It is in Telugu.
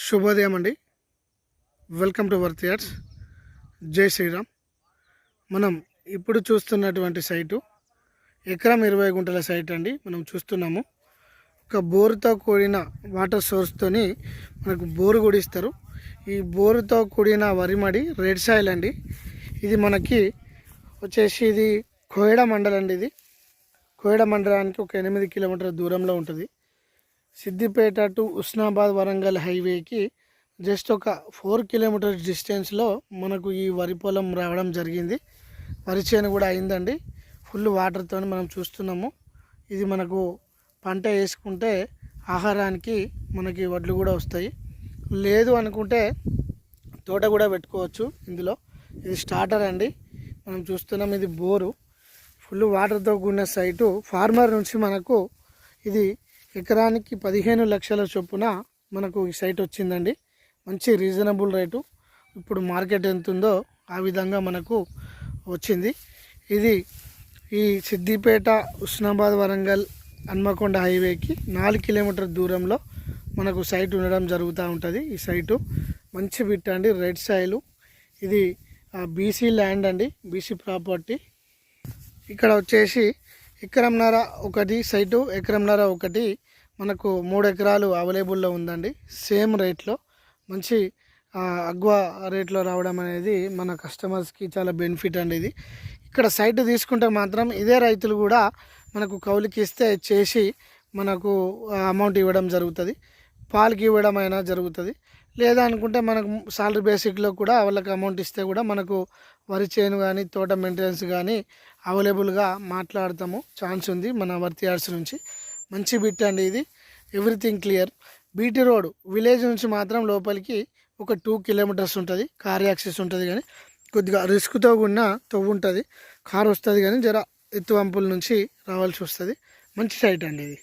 శుభోదయం అండి. Welcome to worth yards. జై శ్రీరామ్. మనం ఇప్పుడు చూస్తున్నటువంటి సైటు ఎకరం 20 గుంటల సైట్ అండి. మనం చూస్తున్నాము ఒక బోరుతో కూడిన వాటర్ సోర్స్తోని మనకు బోరు కూడా ఇస్తారు. ఈ బోరుతో కూడిన వరిమడి రెడ్ సాయిల్ అండి. ఇది మనకి వచ్చేసి ఇది కోయడ మండలం అండి. ఇది కోయడ మండలానికి ఒక 8 కిలోమీటర్ల దూరంలో ఉంటుంది. సిద్దిపేట టు ఉస్నాబాద్ వరంగల్ హైవేకి జస్ట్ ఒక 4 కిలోమీటర్స్ డిస్టెన్స్లో మనకు ఈ వరి పొలం రావడం జరిగింది. వరి చేను కూడా అయిందండి. ఫుల్ వాటర్తో మనం చూస్తున్నాము. ఇది మనకు పంట వేసుకుంటే ఆహారానికి మనకి వడ్లు కూడా వస్తాయి. లేదు అనుకుంటే తోట కూడా పెట్టుకోవచ్చు ఇందులో. ఇది స్టార్టర్ అండి. మనం చూస్తున్నాం ఇది బోరు. ఫుల్ వాటర్తో కూడిన సైటు. ఫార్మర్ నుంచి మనకు ఇది ఎకరానికి 15 లక్షల చొప్పున మనకు ఈ సైట్ వచ్చిందండి. మంచి రీజనబుల్ రేటు. ఇప్పుడు మార్కెట్ ఎంత ఉందో ఆ విధంగా మనకు వచ్చింది. ఇది ఈ సిద్దిపేట ఉస్నాబాద్ వరంగల్ హన్మకొండ హైవేకి 4 కిలోమీటర్ దూరంలో మనకు సైట్ ఉండడం జరుగుతూ ఉంటుంది. ఈ సైటు మంచి బిట్ అండి. Red soil. ఇది బీసీ ల్యాండ్ అండి, బీసీ ప్రాపర్టీ. ఇక్కడ వచ్చేసి ఎకరంన్నర ఒకటి సైటు, ఎకరంన్నర ఒకటి మనకు 3 ఎకరాలు అవైలబుల్లో ఉందండి. సేమ్ రేట్లో మంచి అగ్వా రేట్లో రావడం అనేది మన కస్టమర్స్కి చాలా బెనిఫిట్ అండి. ఇది ఇక్కడ సైట్ తీసుకుంటే మాత్రం ఇదే రైతులు కూడా మనకు కౌలుకి ఇస్తే చేసి మనకు అమౌంట్ ఇవ్వడం జరుగుతుంది. పాలకి ఇవ్వడం అయినా జరుగుతుంది. లేదా అనుకుంటే మనకు సాలరీ బేసిక్లో కూడా వాళ్ళకి అమౌంట్ ఇస్తే కూడా మనకు వరి చేను కానీ తోట మెయింటెనెన్స్ కానీ అవైలబుల్గా మాట్లాడతాము. ఛాన్స్ ఉంది మన వర్త్ యార్డ్స్ నుంచి. మంచి బిట్ అండి ఇది. Everything clear. BT road village నుంచి మాత్రం లోపలికి ఒక 2 కిలోమీటర్స్ ఉంటుంది. కార్ యాక్సెస్ ఉంటుంది, కానీ కొద్దిగా రిస్క్తో కూడిన తవ్వు ఉంటుంది. కార్ వస్తుంది కానీ జర ఎత్తు వంపుల నుంచి రావాల్సి వస్తుంది. మంచి సైట్ అండి ఇది.